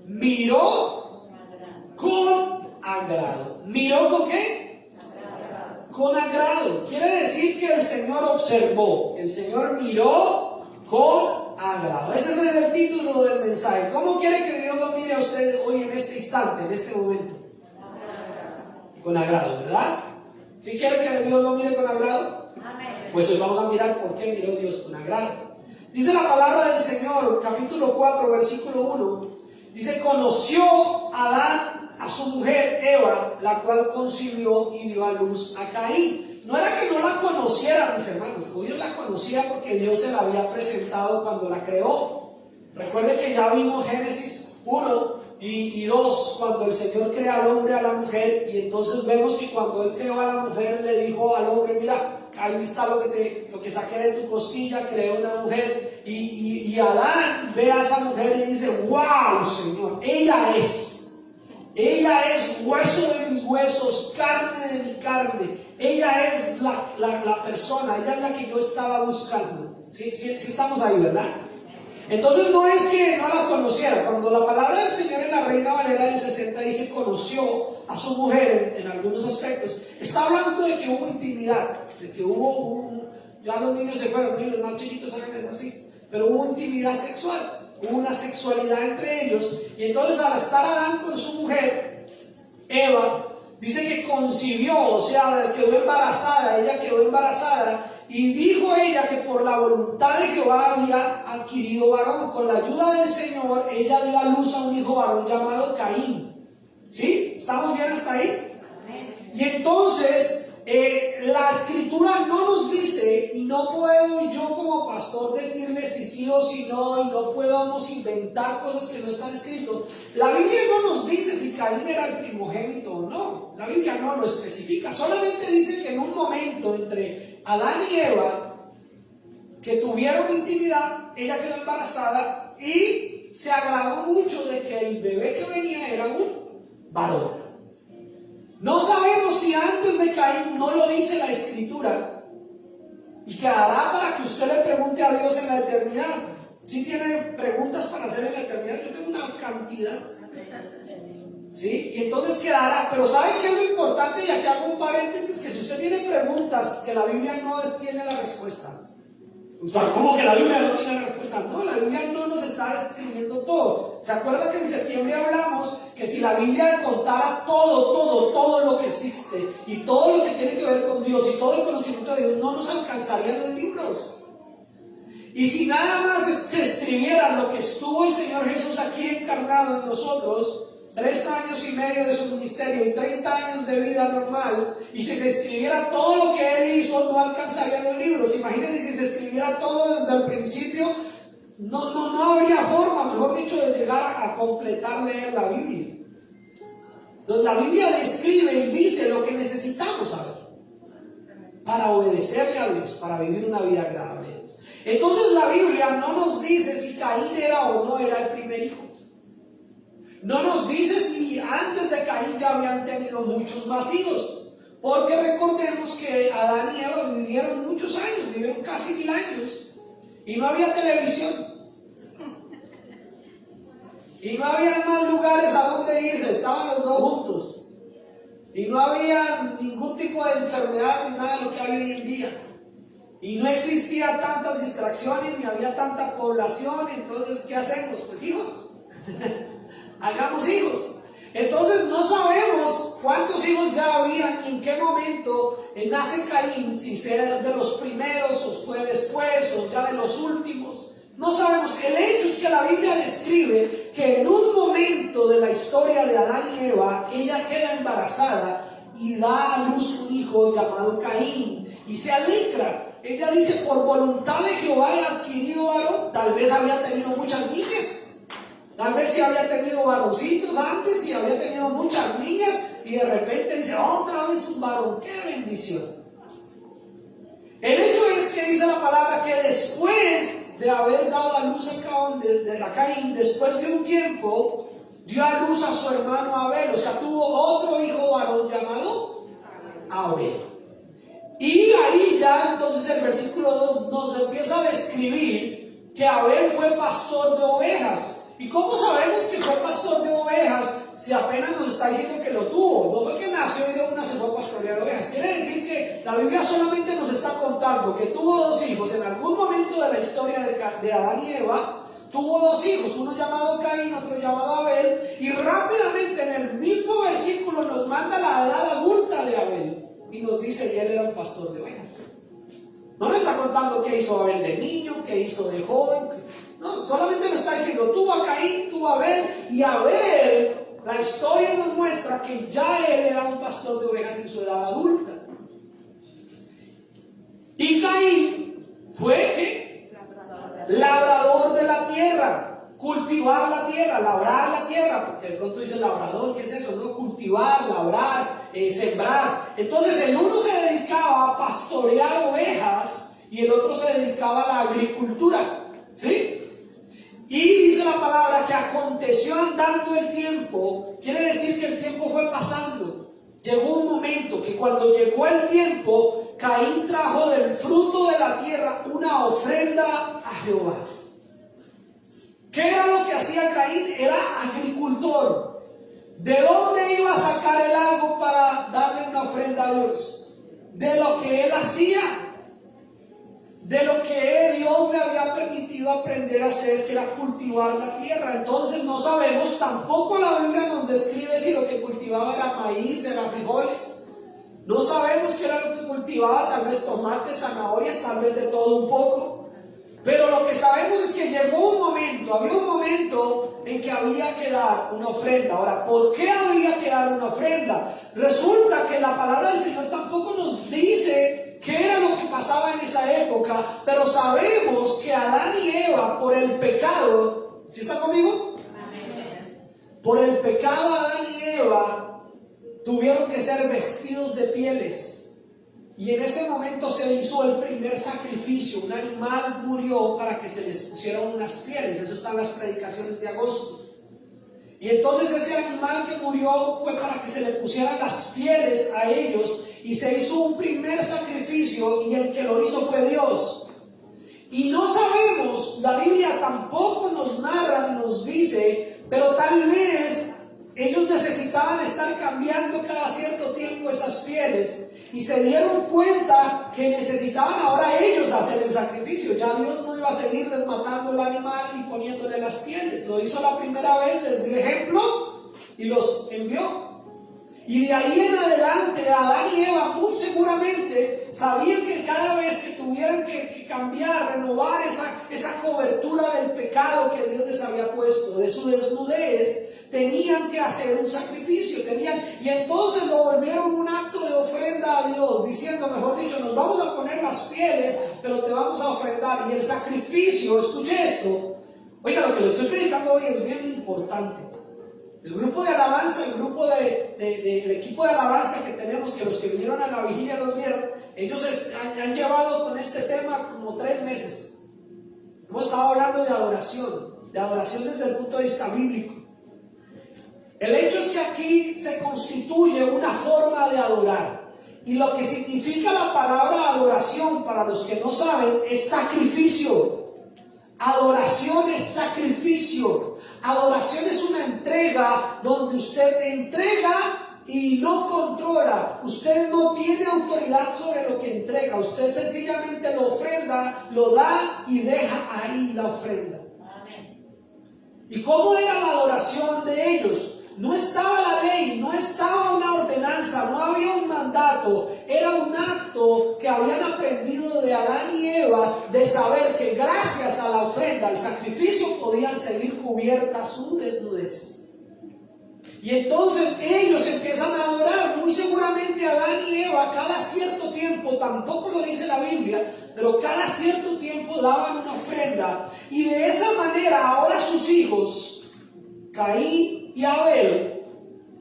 miró con agrado. ¿Miró con qué? Con agrado. Quiere decir que el Señor observó, el Señor miró con agrado. Ese es el título del mensaje. ¿Cómo quiere que Dios lo mire a usted hoy en este instante, en este momento? Con agrado, ¿verdad? ¿Sí quiere que Dios lo mire con agrado? Pues hoy vamos a mirar por qué miró Dios con agrado. Dice la palabra del Señor, capítulo 4, versículo 1. Dice: conoció Adán a su mujer Eva, la cual concibió y dio a luz a Caín. No era que no la conociera, mis hermanos. Dios la conocía porque Dios se la había presentado cuando la creó. Recuerden que ya vimos Génesis 1 y 2, cuando el Señor crea al hombre, a la mujer, y entonces vemos que cuando Él creó a la mujer, le dijo al hombre: mira, ahí está lo que saqué de tu costilla, creé una mujer. Y Adán ve a esa mujer y dice: wow, Señor, ella es hueso de mis huesos, carne de mi carne. Ella es la persona, ella es la que yo estaba buscando. ¿Sí estamos ahí, verdad? Entonces no es que no la conociera. Cuando la palabra del Señor en la Reina Valera del 60 dice conoció a su mujer en algunos aspectos, está hablando de que hubo intimidad, de que ya los niños se fueron, los más chiquitos saben así, pero hubo intimidad sexual, hubo una sexualidad entre ellos. Y entonces, al estar Adán con su mujer Eva, dice que concibió, o sea, quedó embarazada, ella quedó embarazada. Y dijo ella que por la voluntad de Jehová había adquirido varón. Con la ayuda del Señor, ella dio a luz a un hijo varón llamado Caín. ¿Sí? ¿Estamos bien hasta ahí? Y entonces, la Escritura no nos dice, y no puedo yo como pastor decirle si sí o si no, y no podemos inventar cosas que no están escritas. La Biblia no nos dice si Caín era el primogénito o no. La Biblia no lo especifica. Solamente dice que en un momento entre Adán y Eva, que tuvieron intimidad, ella quedó embarazada y se agradó mucho de que el bebé que venía era un varón. No sabemos si antes de Caín, no lo dice la Escritura, y quedará para que usted le pregunte a Dios en la eternidad. Si tiene preguntas para hacer en la eternidad, yo tengo una cantidad. ¿Sí? Y entonces quedará. Pero ¿sabe qué es lo importante? Y aquí hago un paréntesis, que si usted tiene preguntas que la Biblia no tiene la respuesta. ¿Cómo que la Biblia no tiene la respuesta? No, la Biblia no nos está describiendo todo. ¿Se acuerda que en septiembre hablamos que si la Biblia contara todo lo que existe y todo lo que tiene que ver con Dios y todo el conocimiento de Dios, no nos alcanzarían los libros? Y si nada más se escribiera lo que estuvo el Señor Jesús aquí encarnado en nosotros, 3 años y medio de su ministerio y 30 años de vida normal, y si se escribiera todo lo que Él hizo, no alcanzarían los libros. Imagínense si se escribiera todo desde el principio, no habría forma, mejor dicho, de llegar a completar leer la Biblia. Entonces la Biblia describe y dice lo que necesitamos saber para obedecerle a Dios, para vivir una vida agradable a Dios. Entonces la Biblia no nos dice si Caín era o no era el primer hijo. No nos dice si antes de Caín ya habían tenido muchos más hijos, porque recordemos que Adán y Eva vivieron muchos años, vivieron casi 1000 años, y no había televisión, y no había más lugares a donde irse, estaban los dos juntos, y no había ningún tipo de enfermedad ni nada de lo que hay hoy en día, y no existía tantas distracciones ni había tanta población. Entonces, ¿qué hacemos? Pues hijos. Hagamos hijos. Entonces no sabemos cuántos hijos ya habían y en qué momento nace Caín, si sea de los primeros o fue después o ya de los últimos. No sabemos. El hecho es que la Biblia describe que en un momento de la historia de Adán y Eva, ella queda embarazada y da a luz un hijo llamado Caín y se alegra. Ella dice: por voluntad de Jehová he adquirido varón. Tal vez había tenido muchas niñas. Tal vez si había tenido varoncitos antes y había tenido muchas niñas, y de repente dice: otra vez un varón. ¡Qué bendición! El hecho es que dice la palabra que después de haber dado a luz a Caín, después de un tiempo, dio a luz a su hermano Abel. O sea, tuvo otro hijo varón llamado Abel. Y ahí ya entonces el versículo 2 nos empieza a describir que Abel fue pastor de ovejas. ¿Y cómo sabemos que fue pastor pastor de ovejas si apenas nos está diciendo que lo tuvo? No fue que nació y de una se fue a pastorear ovejas. Quiere decir que la Biblia solamente nos está contando que tuvo dos hijos en algún momento de la historia de Adán y Eva. Tuvo dos hijos, uno llamado Caín, otro llamado Abel, y rápidamente en el mismo versículo nos manda la edad adulta de Abel y nos dice que él era un pastor de ovejas. No nos está contando qué hizo Abel de niño, qué hizo de joven. No, solamente nos está diciendo, tuvo a Caín, tuvo a Abel, y Abel, la historia nos muestra que ya él era un pastor de ovejas en su edad adulta. Y Caín fue ¿qué? Labrador de la tierra, cultivar la tierra, labrar la tierra, porque de pronto dice labrador, ¿qué es eso? No, cultivar, labrar, sembrar. Entonces el uno se dedicaba a pastorear ovejas y el otro se dedicaba a la agricultura, ¿sí? Y dice la palabra que aconteció andando el tiempo, quiere decir que el tiempo fue pasando. Llegó un momento que cuando llegó el tiempo, Caín trajo del fruto de la tierra una ofrenda a Jehová. ¿Qué era lo que hacía Caín? Era agricultor. ¿De dónde iba a sacar él algo para darle una ofrenda a Dios? De lo que él hacía, de lo que Dios le había permitido aprender a hacer, que era cultivar la tierra. Entonces no sabemos, tampoco la Biblia nos describe si lo que cultivaba era maíz, era frijoles. No sabemos qué era lo que cultivaba, tal vez tomates, zanahorias, tal vez de todo un poco. Pero lo que sabemos es que llegó un momento, había un momento en que había que dar una ofrenda. Ahora, ¿por qué había que dar una ofrenda? Resulta que la palabra del Señor tampoco nos dice qué era lo que pasaba en esa época, pero sabemos que Adán y Eva, por el pecado, ¿sí está conmigo? Amén. Por el pecado Adán y Eva tuvieron que ser vestidos de pieles. Y en ese momento se hizo el primer sacrificio. Un animal murió para que se les pusieran unas pieles. Eso está en las predicaciones de agosto. Y entonces ese animal que murió fue para que se le pusieran las pieles a ellos. Y se hizo un primer sacrificio y el que lo hizo fue Dios. Y no sabemos, la Biblia tampoco nos narra ni nos dice, pero tal vez ellos necesitaban estar cambiando cada cierto tiempo esas pieles. Y se dieron cuenta que necesitaban ahora ellos hacer el sacrificio. Ya Dios no iba a seguir desmatando el animal y poniéndole las pieles. Lo hizo la primera vez, les dio ejemplo y los envió. Y de ahí en adelante Adán y Eva muy seguramente sabían que cada vez que tuvieran que cambiar, renovar esa cobertura del pecado que Dios les había puesto, de su desnudez, tenían que hacer un sacrificio, y entonces lo volvieron un acto de ofrenda a Dios, diciendo, mejor dicho, nos vamos a poner las pieles, pero te vamos a ofrendar. Y el sacrificio, escuche esto, oiga, lo que le estoy predicando hoy es bien importante. El grupo de alabanza, el equipo de alabanza que tenemos, que los que vinieron a la vigilia los vieron, ellos han llevado con este tema como 3 meses. Hemos estado hablando de adoración desde el punto de vista bíblico. El hecho es que aquí se constituye una forma de adorar. Y lo que significa la palabra adoración, para los que no saben, es sacrificio. Adoración es sacrificio. Adoración es una entrega donde usted entrega y no controla. Usted no tiene autoridad sobre lo que entrega. Usted sencillamente lo ofrenda, lo da y deja ahí la ofrenda. ¿Y cómo era la adoración de ellos? No estaba la ley, no estaba una ordenanza, no había un mandato. Era un acto que habían aprendido de Adán y Eva, de saber que gracias a la ofrenda, al sacrificio, podían seguir cubierta su desnudez. Y entonces ellos empiezan a adorar. Muy seguramente Adán y Eva cada cierto tiempo, tampoco lo dice la Biblia, pero cada cierto tiempo daban una ofrenda. Y de esa manera ahora sus hijos, Caín y Abel,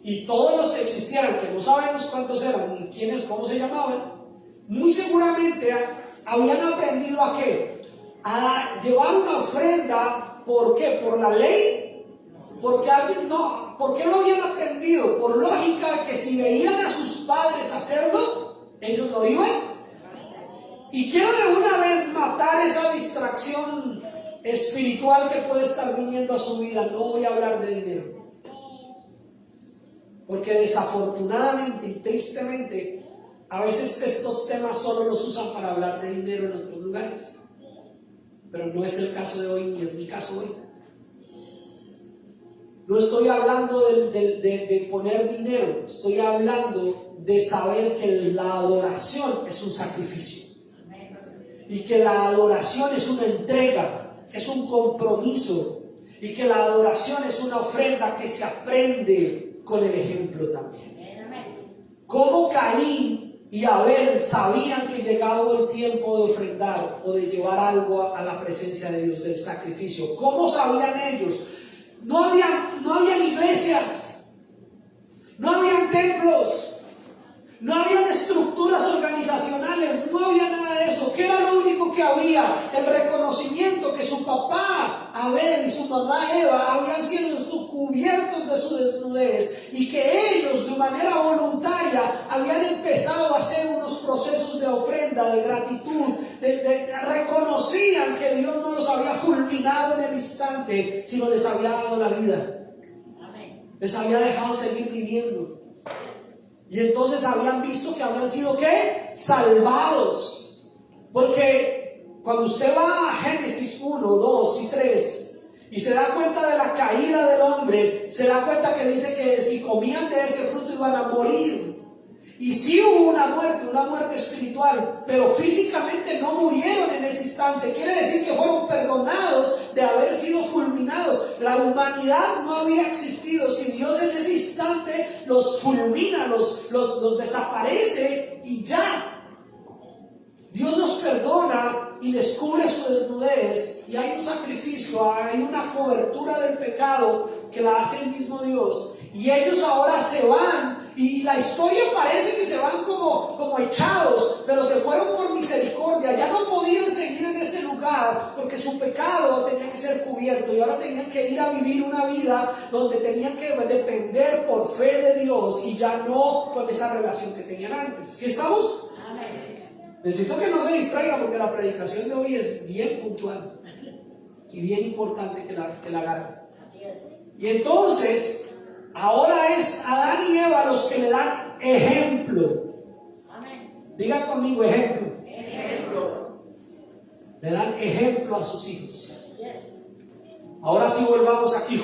y todos los que existieran, que no sabemos cuántos eran ni quiénes, cómo se llamaban, muy seguramente habían aprendido a ¿qué? A llevar una ofrenda. ¿Por qué? ¿Por la ley? Porque alguien no. ¿Por qué lo habían aprendido? Por lógica, que si veían a sus padres hacerlo, ellos lo iban. Y quiero de una vez matar esa distracción espiritual que puede estar viniendo a su vida. No voy a hablar de dinero. Porque desafortunadamente y tristemente, a veces estos temas solo los usan para hablar de dinero en otros lugares. Pero no es el caso de hoy, ni es mi caso hoy. No estoy hablando de poner dinero, estoy hablando de saber que la adoración es un sacrificio. Y que la adoración es una entrega, es un compromiso. Y que la adoración es una ofrenda que se aprende con el ejemplo también. Como Caín y Abel sabían que llegaba el tiempo de ofrendar o de llevar algo a la presencia de Dios, del sacrificio. ¿Cómo sabían ellos? No habían iglesias, no habían templos, no habían estructuras organizacionales, no había nada de eso. ¿Qué era lo único que había? El reconocimiento que su papá Abel y su mamá Eva habían sido cubiertos de su desnudez y que ellos de manera voluntaria habían empezado a hacer unos procesos de ofrenda, de gratitud, reconocían que Dios no los había fulminado en el instante, sino les había dado la vida. Les había dejado seguir viviendo. Y entonces habían visto que habían sido ¿qué? Salvados. Porque cuando usted va a Génesis 1, 2 y 3 y se da cuenta de la caída del hombre, se da cuenta que dice que si comían de ese fruto iban a morir. Y sí hubo una muerte espiritual, pero físicamente no murieron en ese instante. Quiere decir que fueron perdonados de haber sido fulminados. La humanidad no había existido. Si Dios en ese instante los fulmina, los desaparece y ya. Dios los perdona y les cubre su desnudez, y hay un sacrificio, hay una cobertura del pecado que la hace el mismo Dios. Y ellos ahora se van, y la historia parece que se van como echados, pero se fueron por misericordia. Ya no podían seguir en ese lugar porque su pecado tenía que ser cubierto, y ahora tenían que ir a vivir una vida donde tenían que depender por fe de Dios y ya no con esa relación que tenían antes. ¿Sí estamos? Amén. Necesito que no se distraiga porque la predicación de hoy es bien puntual y bien importante que la agarren. Y entonces ahora es Adán y Eva los que le dan ejemplo. Amén. Diga conmigo ejemplo. Ejemplo. Le dan ejemplo a sus hijos. Ahora sí volvamos aquí.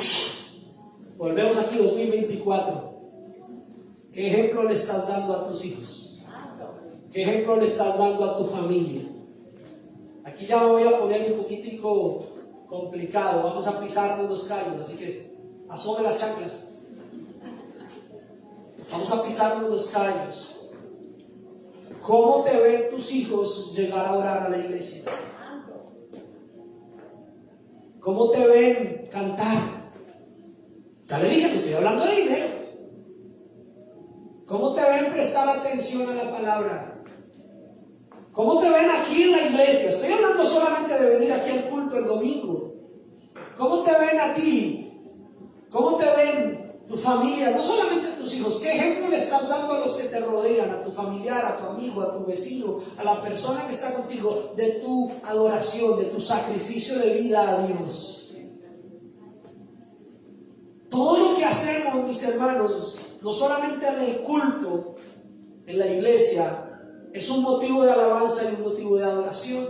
Volvemos aquí 2024. ¿Qué ejemplo le estás dando a tus hijos? ¿Qué ejemplo le estás dando a tu familia? Aquí ya me voy a poner un poquitico complicado. Vamos a pisarnos los callos, así que asome las chanclas. Vamos a pisarnos los callos. ¿Cómo te ven tus hijos llegar a orar a la iglesia? ¿Cómo te ven cantar? Ya le dije que estoy hablando de dinero. ¿Cómo te ven prestar atención a la palabra? ¿Cómo te ven aquí en la iglesia? Estoy hablando solamente de venir aquí al culto el domingo. ¿Cómo te ven a ti? ¿Cómo te ven tu familia? No solamente tus hijos. ¿Qué ejemplo le estás dando a los que te rodean? A tu familiar, a tu amigo, a tu vecino, a la persona que está contigo, de tu adoración, de tu sacrificio de vida a Dios. Todo lo que hacemos, mis hermanos, no solamente en el culto, en la iglesia, es un motivo de alabanza y un motivo de adoración,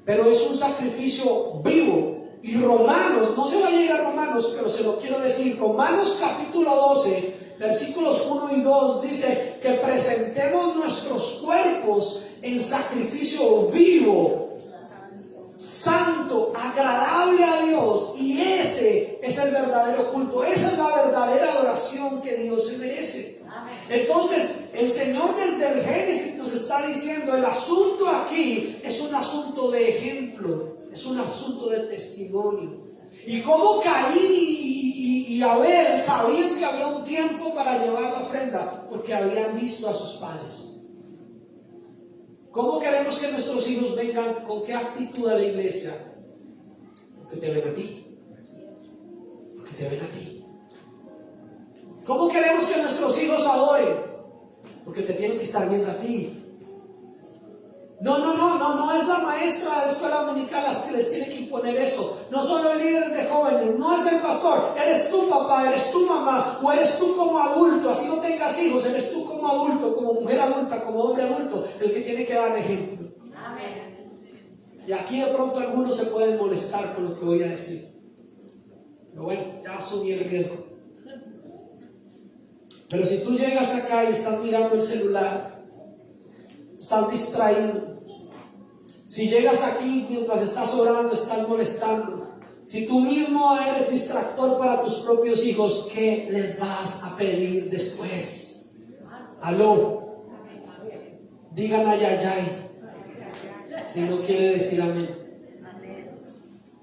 pero es un sacrificio vivo. Y Romanos, no se va a llegar a Romanos, pero se lo quiero decir, Romanos capítulo 12, versículos 1 y 2 dice que presentemos nuestros cuerpos en sacrificio vivo, santo, agradable a Dios, y ese es el verdadero culto, esa es la verdadera adoración que Dios se merece. Entonces el Señor desde el Génesis nos está diciendo, el asunto aquí es un asunto de ejemplo, es un asunto de testimonio. Y como Caín y Abel sabían que había un tiempo para llevar la ofrenda, porque habían visto a sus padres. ¿Cómo queremos que nuestros hijos vengan? ¿Con qué actitud a la iglesia? Porque te ven a ti. Porque te ven a ti. ¿Cómo queremos que nuestros hijos adoren? Porque te tienen que estar viendo a ti. No es la maestra de escuela dominical las que les tiene que imponer eso. No son los líderes de jóvenes, no es el pastor. Eres tú, papá, eres tú, mamá, o eres tú como adulto, así no tengas hijos, eres tú como adulto, como mujer adulta, como hombre adulto, el que tiene que dar ejemplo. Y aquí de pronto algunos se pueden molestar con lo que voy a decir. Pero bueno, ya asumí el riesgo. Pero si tú llegas acá y estás mirando el celular, estás distraído. Si llegas aquí mientras estás orando, estás molestando. Si tú mismo eres distractor para tus propios hijos, ¿qué les vas a pedir después? Aló. Digan ayayay. Si no quiere decir amén.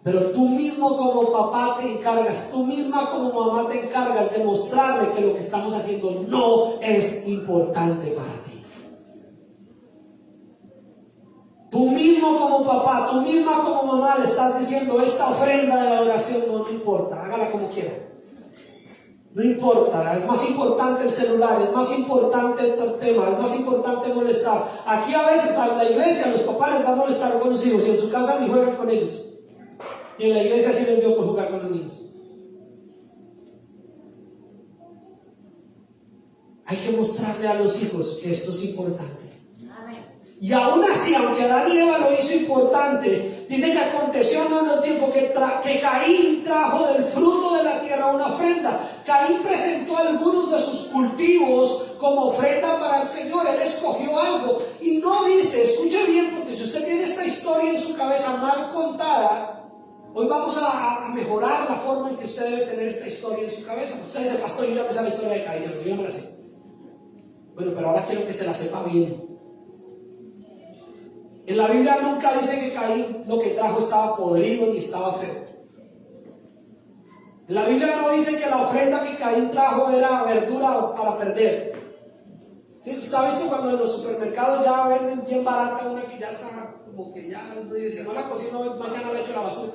Pero tú mismo como papá te encargas, tú misma como mamá te encargas de mostrarle que lo que estamos haciendo no es importante para ti. Tú mismo como papá, tú misma como mamá le estás diciendo: esta ofrenda de la oración no importa, hágala como quiera. No importa, es más importante el celular, es más importante el tema, es más importante molestar. Aquí a veces a la iglesia los papás les dan molestar con los hijos y en su casa ni juegan con ellos. Y en la iglesia sí les dio por jugar con los niños. Hay que mostrarle a los hijos que esto es importante. Y aún así, aunque Adán y Eva lo hizo importante, dice que aconteció en el tiempo que Caín trajo del fruto de la tierra una ofrenda. Caín presentó algunos de sus cultivos como ofrenda para el Señor. Él escogió algo. Y no dice, escuche bien, porque si usted tiene esta historia en su cabeza mal contada, hoy vamos a mejorar la forma en que usted debe tener esta historia en su cabeza. Usted dice: pastor, yo ya me sé la historia de Caín, yo ya me la sé. Bueno, pero ahora quiero que se la sepa bien. En la Biblia nunca dice que Caín lo que trajo estaba podrido ni estaba feo. En la Biblia no dice que la ofrenda que Caín trajo era verdura para perder. ¿Sí? ¿Usted ha visto cuando en los supermercados ya venden bien barata una que ya está como que ya dice: no la cocino, mañana la echo a la basura?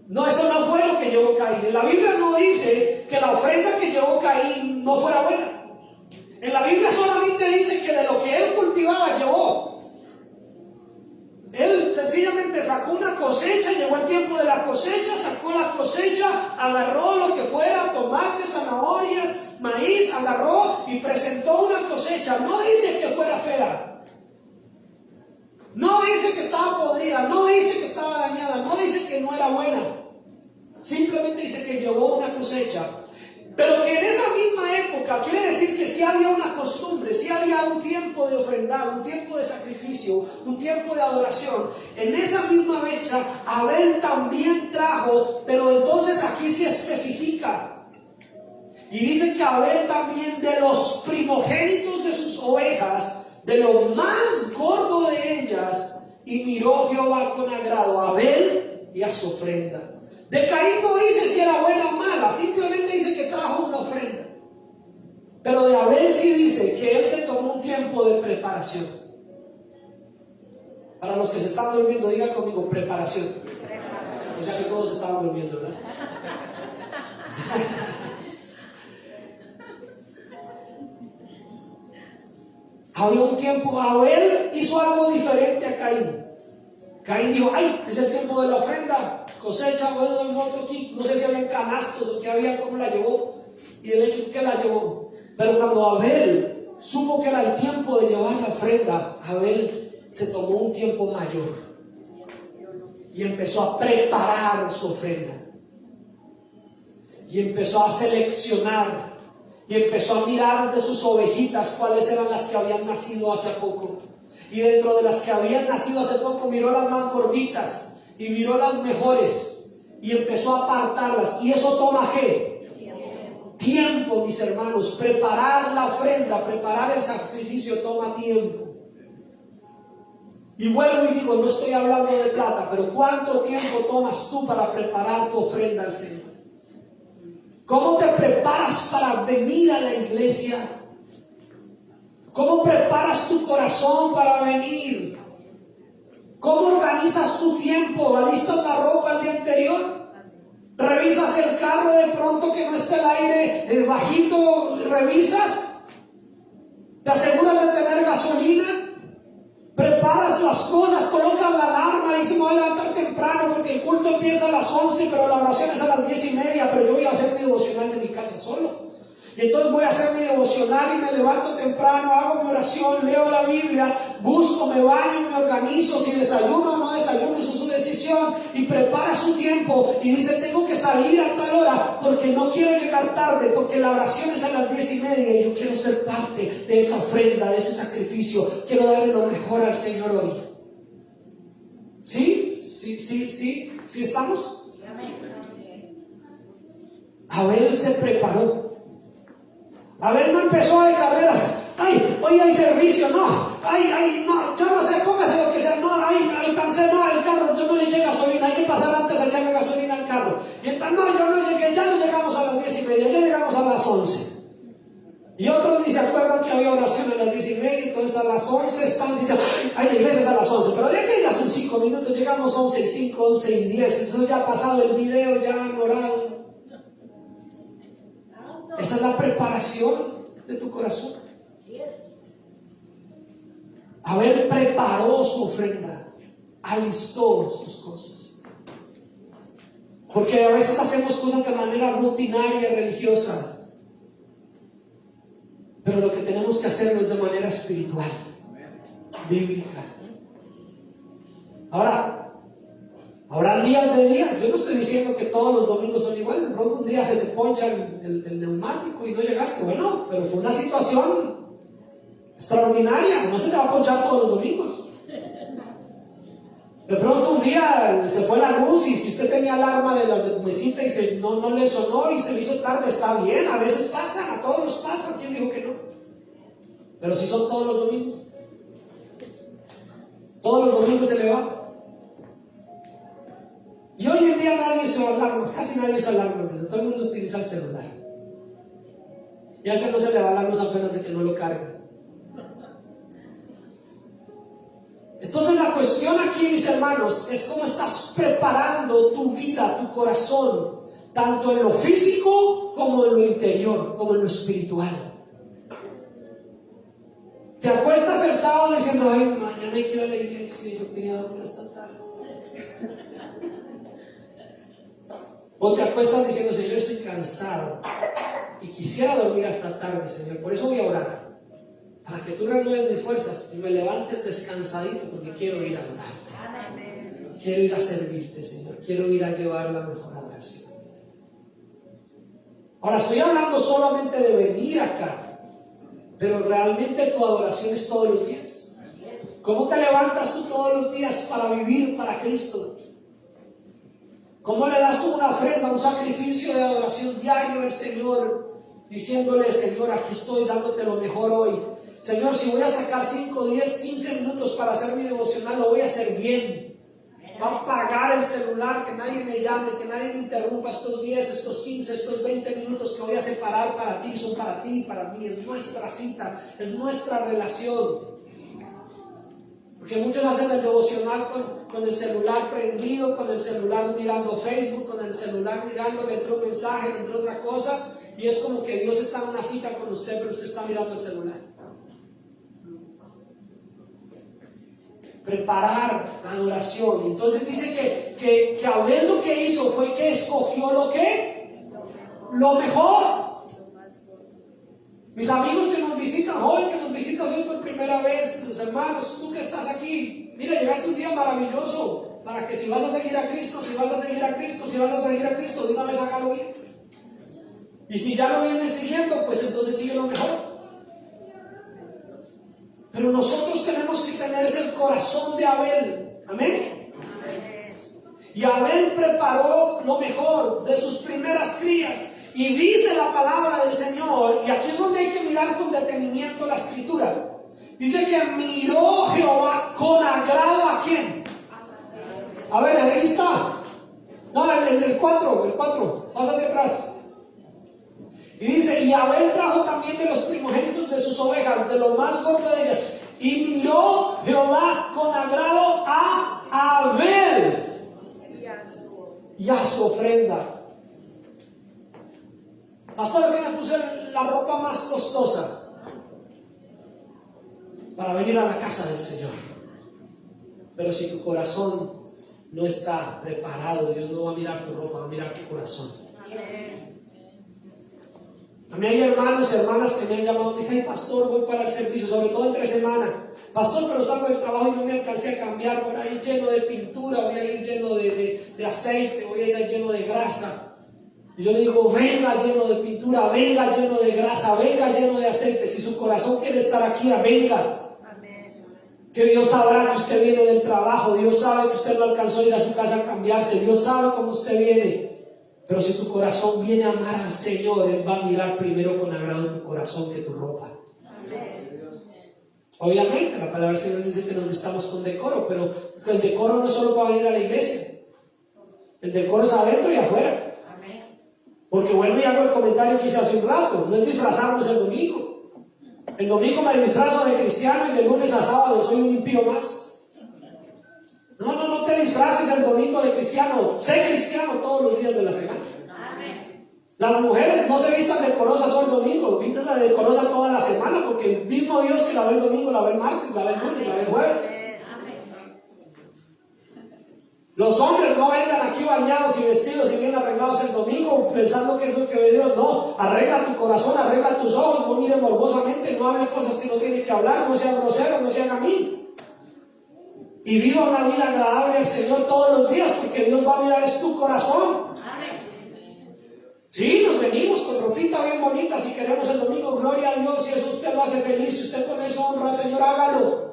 No, eso no fue lo que llevó Caín. En la Biblia no dice que la ofrenda que llevó Caín no fuera buena. En la Biblia solamente dice que de lo que él cultivaba llevó. Él sencillamente sacó una cosecha, llegó el tiempo de la cosecha, sacó la cosecha, agarró lo que fuera, tomates, zanahorias, maíz, agarró y presentó una cosecha. No dice que fuera fea, no dice que estaba podrida, no dice que estaba dañada, no dice que no era buena. Simplemente dice que llevó una cosecha. Pero que en esa misma época, quiere decir que sí había una costumbre, sí había un tiempo de ofrendar, un tiempo de sacrificio, un tiempo de adoración. En esa misma fecha, Abel también trajo, pero entonces aquí se especifica. Y dice que Abel también, de los primogénitos de sus ovejas, de lo más gordo de ellas, y miró Jehová con agrado a Abel y a su ofrenda. De Caín no dice si era buena o mala, simplemente dice que trajo una ofrenda. Pero de Abel sí dice que él se tomó un tiempo de preparación. Para los que se están durmiendo, diga conmigo: preparación. O sea que todos estaban durmiendo, ¿verdad? Había un tiempo, Abel hizo algo diferente a Caín. Caín dijo: ay, es el tiempo de la ofrenda, cosecha, bueno, el monto aquí, no sé si había canastos o qué había, cómo la llevó, y el hecho es que la llevó. Pero cuando Abel supo que era el tiempo de llevar la ofrenda, Abel se tomó un tiempo mayor y empezó a preparar su ofrenda, y empezó a seleccionar, y empezó a mirar de sus ovejitas cuáles eran las que habían nacido hace poco. Y dentro de las que habían nacido hace poco, miró las más gorditas y miró las mejores y empezó a apartarlas. ¿Y eso toma qué? Tiempo, mis hermanos. Preparar la ofrenda, preparar el sacrificio toma tiempo. Y vuelvo y digo, no estoy hablando de plata, pero ¿cuánto tiempo tomas tú para preparar tu ofrenda al Señor? ¿Cómo te preparas para venir a la iglesia? ¿Cómo preparas tu corazón para venir? ¿Cómo organizas tu tiempo? ¿Alistas la ropa el día anterior? ¿Revisas el carro de pronto que no esté el aire bajito? ¿Revisas? ¿Te aseguras de tener gasolina? Preparas las cosas, colocas la alarma, dice: me voy a levantar temprano porque el culto empieza a las 11, pero la oración es a las 10:30, pero yo voy a hacer mi devocional de mi casa solo. Y entonces voy a hacer mi devocional y me levanto temprano, hago mi oración, leo la Biblia, busco, me baño, me organizo, si desayuno o no desayuno, eso es su decisión, y prepara su tiempo y dice: tengo que salir a tal hora porque no quiero llegar tarde, porque la oración es a las 10:30 y yo quiero ser parte de esa ofrenda, de ese sacrificio, quiero darle lo mejor al Señor hoy. ¿Sí? ¿Sí estamos? Abel se preparó. Abel no empezó de carreras. Ay, hoy hay servicio, no. Ay, no, yo no sé, póngase lo que sea. No, ay, alcancé, no, el carro, yo no le eché gasolina. Hay que pasar antes a echarle gasolina al carro. Y entonces, no, yo no llegué, ya no llegamos a las 10:30, ya llegamos a las 11. Y otros ni se acuerdan que había oración a las 10:30, entonces a las 11 están, dicen: ay, la iglesia es a las 11, pero ya que ya son 5 minutos, llegamos 11:05, 11:10, eso ya ha pasado el video, ya han orado. Esa es la preparación de tu corazón. Abel preparó su ofrenda, alistó sus cosas. Porque a veces hacemos cosas de manera rutinaria, religiosa, pero lo que tenemos que hacerlo es de manera espiritual, bíblica. Ahora, habrán días de días. Yo no estoy diciendo que todos los domingos son iguales. De pronto un día se te poncha el neumático y no llegaste. Bueno, pero fue una situación extraordinaria. No se te va a ponchar todos los domingos. De pronto un día se fue la luz y si usted tenía alarma de las de mesita y no le sonó y se le hizo tarde, está bien. A veces pasan, a todos nos pasa. ¿Quién dijo que no? Pero si son todos los domingos. Todos los domingos se le va. Y hoy en día nadie usa alarmas, casi nadie usa alarmas, todo el mundo utiliza el celular. Ya no se le va la luz apenas de que no lo cargue. Entonces la cuestión aquí, mis hermanos, es cómo estás preparando tu vida, tu corazón, tanto en lo físico como en lo interior, como en lo espiritual. Te acuestas el sábado diciendo: ay, mañana hay que ir a la iglesia, yo quería dormir hasta tarde. O te acuestas diciendo: Señor, estoy cansado y quisiera dormir hasta tarde, Señor, por eso voy a orar, para que tú renueves mis fuerzas y me levantes descansadito, porque quiero ir a adorarte. Quiero ir a servirte, Señor, quiero ir a llevar la mejor adoración. Ahora, estoy hablando solamente de venir acá, pero realmente tu adoración es todos los días. ¿Cómo te levantas tú todos los días para vivir para Cristo? ¿Cómo le das tú una ofrenda, un sacrificio de adoración diario al Señor, diciéndole: Señor, aquí estoy dándote lo mejor hoy? Señor, si voy a sacar 5, 10, 15 minutos para hacer mi devocional, lo voy a hacer bien. Va a apagar el celular, que nadie me llame, que nadie me interrumpa estos 10, estos 15, estos 20 minutos que voy a separar para ti, son para ti y para mí. Es nuestra cita, es nuestra relación. Porque muchos hacen el devocional con el celular prendido, con el celular mirando Facebook, con el celular mirando, le entró un mensaje, le entró otra cosa, y es como que Dios está en una cita con usted, pero usted está mirando el celular. Preparar la adoración. Entonces dice que Abel lo que hizo fue que escogió lo mejor. Mis amigos que nos visitan, joven que nos visitas hoy por primera vez, los hermanos, tú que estás aquí, mira, llegaste un día maravilloso para que si vas a seguir a Cristo, si vas a seguir a Cristo, de una vez hágalo bien. Y si ya lo vienes siguiendo, pues entonces sigue lo mejor. Pero nosotros tenemos que tener ese corazón de Abel. Amén. Y Abel preparó lo mejor de sus primeras crías. Y dice la palabra del Señor, y aquí es donde hay que mirar con detenimiento la escritura. Dice que miró Jehová con agrado ¿a quién? A ver, ahí está. No, en el 4, pásate atrás. Y dice: y Abel trajo también de los primogénitos de sus ovejas, de lo más gordo de ellas. Y miró Jehová con agrado a Abel y a su ofrenda. Pastor, es que me puse la ropa más costosa para venir a la casa del Señor. Pero si tu corazón no está preparado, Dios no va a mirar tu ropa, va a mirar tu corazón. A mí hay hermanos y hermanas que me han llamado, me dicen: "Ay, pastor, voy para el servicio, sobre todo entre semana. Pastor, pero salgo del trabajo y no me alcancé a cambiar, voy a ir lleno de pintura, voy a ir lleno de aceite, voy a ir lleno de grasa". Y yo le digo: venga lleno de pintura, venga lleno de grasa, venga lleno de aceite. Si su corazón quiere estar aquí, venga. Que Dios sabrá que usted viene del trabajo, Dios sabe que usted no alcanzó a ir a su casa a cambiarse, Dios sabe cómo usted viene. Pero si tu corazón viene a amar al Señor, Él va a mirar primero con agrado tu corazón que tu ropa. Obviamente la palabra del Señor dice que nos vistamos con decoro, pero el decoro no es solo para venir a la iglesia. El decoro es adentro y afuera. Porque vuelvo y hago el comentario que hice hace un rato: no es disfrazarnos el domingo. El domingo me disfrazo de cristiano y de lunes a sábado soy un impío más. No te disfraces el domingo de cristiano. Sé cristiano todos los días de la semana. Las mujeres no se vistan decorosas solo el domingo, vístanse decorosa toda la semana, porque el mismo Dios que la ve el domingo la ve el martes, la ve el lunes, la ve el jueves. Los hombres no vengan aquí bañados y vestidos y bien arreglados el domingo pensando que es lo que ve Dios. No, arregla tu corazón, arregla tus ojos, no mire morbosamente, no hable cosas que no tiene que hablar, no sea grosero, no sea gamín. Y viva una vida agradable al Señor todos los días, porque Dios va a mirar es tu corazón. Sí, nos venimos con ropita bien bonita si queremos el domingo, gloria a Dios, si eso usted lo hace feliz, si usted con eso honra al Señor, hágalo.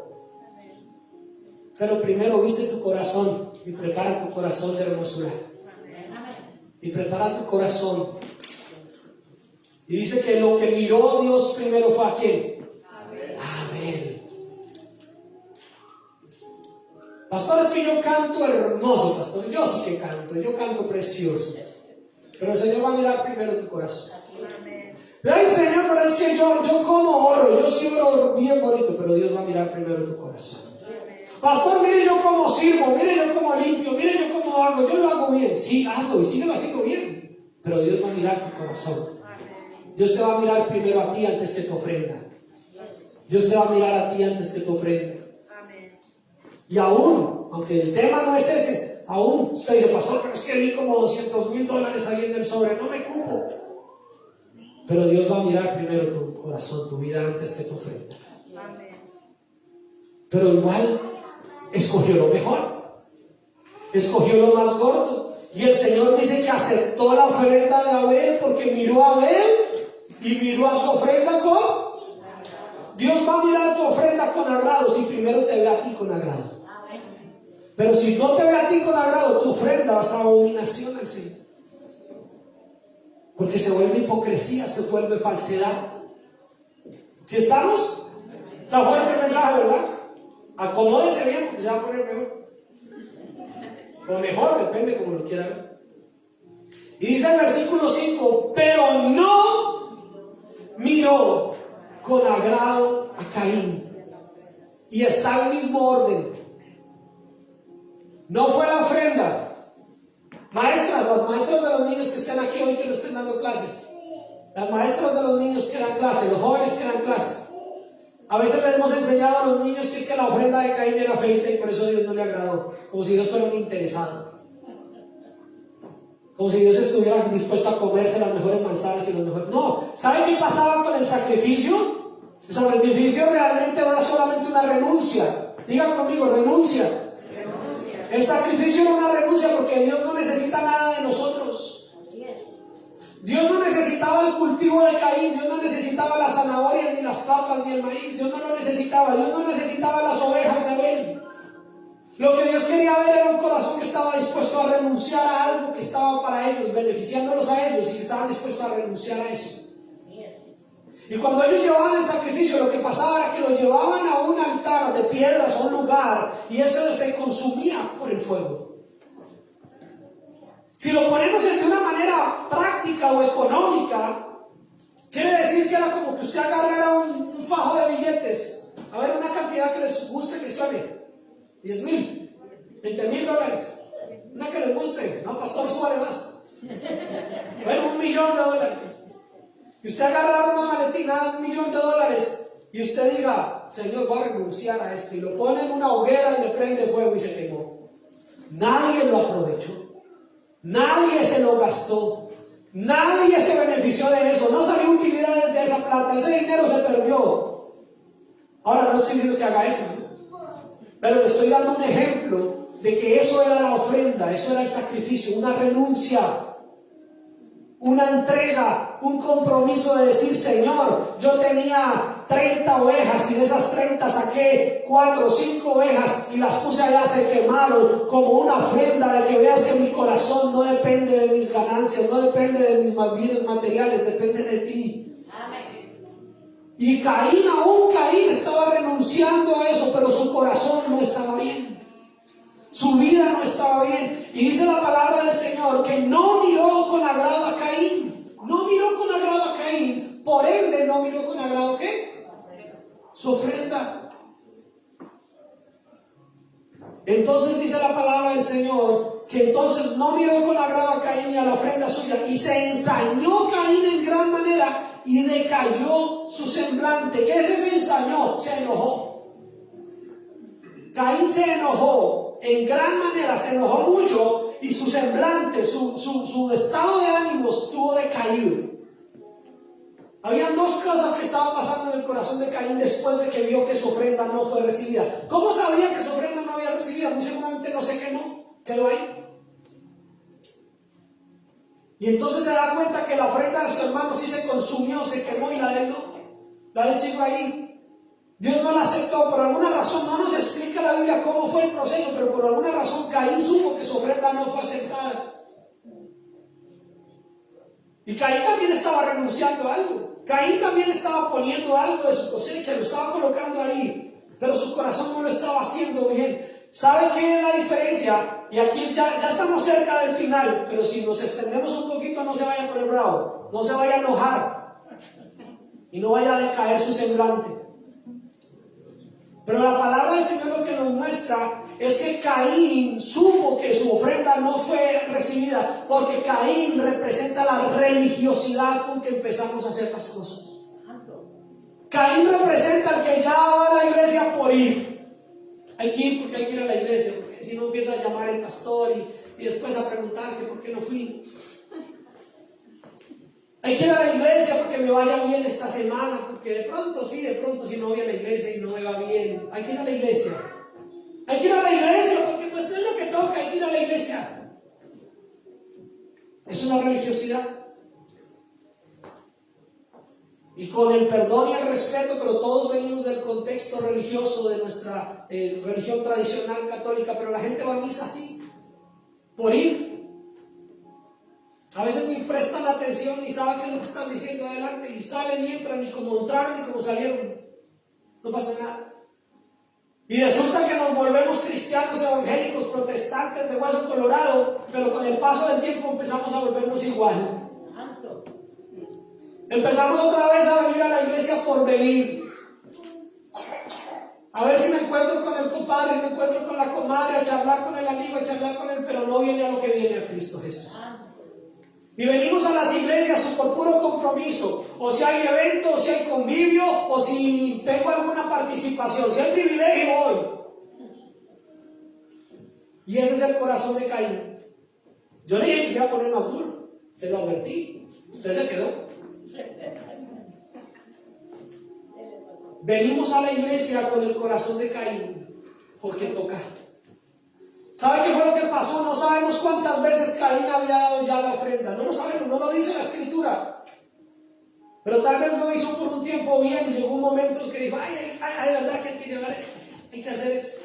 Pero primero viste tu corazón y prepara tu corazón de hermosura. Y prepara tu corazón. Y dice que lo que miró Dios primero fue a quién. Abel. Pastor, es que yo canto hermoso, pastor. Yo sí que canto, yo canto precioso. Pero el Señor va a mirar primero tu corazón. Pero ay, Señor, pero es que yo como oro, yo sí oro bien bonito, pero Dios va a mirar primero tu corazón. Pastor, mire yo cómo sirvo, mire yo cómo limpio, mire yo cómo hago, yo lo hago bien. Sí, hazlo y síguelo haciendo bien. Pero Dios va a mirar tu corazón. Dios te va a mirar primero a ti antes que tu ofrenda. Dios te va a mirar a ti antes que tu ofrenda. Y aún, aunque el tema no es ese, aún usted dice: pastor, pero es que di como $200,000 ahí en el sobre, no me cupo. Pero Dios va a mirar primero tu corazón, tu vida antes que tu ofrenda. Pero igual escogió lo mejor, escogió lo más gordo. Y el Señor dice que aceptó la ofrenda de Abel porque miró a Abel y miró a su ofrenda con. Dios va a mirar tu ofrenda con agrado si primero te ve a ti con agrado. Pero si no te ve a ti con agrado, tu ofrenda va a ser abominación al Señor. Porque se vuelve hipocresía, se vuelve falsedad. ¿Sí estamos? Está fuerte el mensaje, ¿verdad? Acomódese bien porque se va a poner mejor. O mejor, depende como lo quiera ver. Y dice el versículo 5: pero no miró con agrado a Caín. Y está el mismo orden. No fue la ofrenda. Maestras, las maestras de los niños que estén aquí hoy que no estén dando clases. Las maestras de los niños que dan clases, los jóvenes que dan clases. A veces les hemos enseñado a los niños que es que la ofrenda de Caín era feita y por eso Dios no le agradó. Como si Dios fuera un interesado. Como si Dios estuviera dispuesto a comerse las mejores manzanas y los mejores. No. ¿Saben qué pasaba con el sacrificio? El sacrificio realmente era solamente una renuncia. Digan conmigo, renuncia. El sacrificio era una renuncia porque Dios no necesita nada de nosotros. Dios no necesitaba el cultivo de Caín, Dios no necesitaba las zanahorias, ni las papas, ni el maíz. Dios no lo necesitaba. Dios no necesitaba las ovejas de Abel. Lo que Dios quería ver era un corazón que estaba dispuesto a renunciar a algo que estaba para ellos, beneficiándolos a ellos, y que estaban dispuestos a renunciar a eso. Y cuando ellos llevaban el sacrificio, lo que pasaba era que lo llevaban a un altar de piedras, a un lugar, y eso se consumía por el fuego. Si lo ponemos de una manera práctica o económica, quiere decir que era como que usted agarrara un fajo de billetes. A ver, una cantidad que les guste que suene. 10,000, 20,000 dólares. Una que les guste. No, pastor, suele más. Bueno, $1,000,000. Y usted agarrara una maletina de $1,000,000 y usted diga: Señor, voy a renunciar a esto, y lo pone en una hoguera y le prende fuego y se quemó. Nadie lo aprovechó, nadie se lo gastó, nadie se benefició de eso, no salió utilidades de esa plata, ese dinero se perdió. Ahora no estoy diciendo que haga eso, ¿no? Pero le estoy dando un ejemplo de que eso era la ofrenda, eso era el sacrificio, una renuncia, una entrega, un compromiso de decir: Señor, yo tenía 30 ovejas y de esas 30 saqué 4 o 5 ovejas y las puse allá, se quemaron, como una ofrenda de que veas que mi corazón no depende de mis ganancias, no depende de mis bienes materiales, depende de ti. Amén. Y Caín, aún Caín estaba renunciando a eso, pero su corazón no estaba bien. Su vida no estaba bien. Y dice la palabra del Señor que no miró con agrado a Caín. No miró con agrado a Caín. Por ende, no miró con agrado ¿qué? Su ofrenda. Entonces dice la palabra del Señor que entonces no miró con agrado a Caín y a la ofrenda suya. Y se ensañó Caín en gran manera y decayó su semblante. ¿Qué es ese ensañó? Se enojó. Caín se enojó. En gran manera se enojó mucho y su semblante, su estado de ánimo estuvo decaído. Habían dos cosas que estaban pasando en el corazón de Caín después de que vio que su ofrenda no fue recibida. ¿Cómo sabía que su ofrenda no había recibido? Muy seguramente no se quemó, quedó ahí. Y entonces se da cuenta que la ofrenda de su hermano sí se consumió, se quemó, y la de él no. La de él siguió ahí. Dios no la aceptó por alguna razón. No nos explica la Biblia cómo fue el proceso, pero por alguna razón Caín supo que su ofrenda no fue aceptada. Y Caín también estaba renunciando a algo. Caín también estaba poniendo algo de su cosecha, lo estaba colocando ahí, pero su corazón no lo estaba haciendo bien. ¿Sabe qué es la diferencia? Y aquí ya estamos cerca del final, pero si nos extendemos un poquito, no se vaya a poner bravo, no se vaya a enojar y no vaya a decaer su semblante. Pero la palabra del Señor lo que nos muestra es que Caín supo que su ofrenda no fue recibida, porque Caín representa la religiosidad con que empezamos a hacer las cosas. Caín representa el que ya va a la iglesia por ir. Hay que ir porque hay que ir a la iglesia, porque si no empieza a llamar el pastor y después a preguntar que por qué no fui. Hay que ir a la iglesia porque me vaya bien esta semana, porque de pronto si no voy a la iglesia y no me va bien. Hay que ir a la iglesia. Hay que ir a la iglesia porque pues es lo que toca, hay que ir a la iglesia. Es una religiosidad. Y con el perdón y el respeto, pero todos venimos del contexto religioso de nuestra religión tradicional católica, pero la gente va a misa así, por ir. A veces ni prestan atención ni saben qué es lo que están diciendo adelante, y salen y entran, y como entraron y como salieron, no pasa nada. Y resulta que nos volvemos cristianos evangélicos, protestantes de hueso colorado, pero con el paso del tiempo empezamos a volvernos igual. Empezamos otra vez a venir a la iglesia por venir. A ver si me encuentro con el compadre, si me encuentro con la comadre, a charlar con el amigo, a charlar con él, pero no viene a lo que viene a Cristo Jesús. Y venimos a las iglesias por puro compromiso, o si hay evento, o si hay convivio, o si tengo alguna participación, si hay privilegio voy. Y ese es el corazón de Caín. Yo le dije que se iba a poner más duro, se lo advertí, usted se quedó. Venimos a la iglesia con el corazón de Caín, porque toca. ¿Sabe qué fue lo que pasó? No sabemos cuántas veces Caín había dado ya la ofrenda. No lo sabemos, no lo dice la escritura. Pero tal vez lo hizo por un tiempo bien y llegó un momento en que dijo, ay, verdad que hay que llevar esto, hay que hacer esto.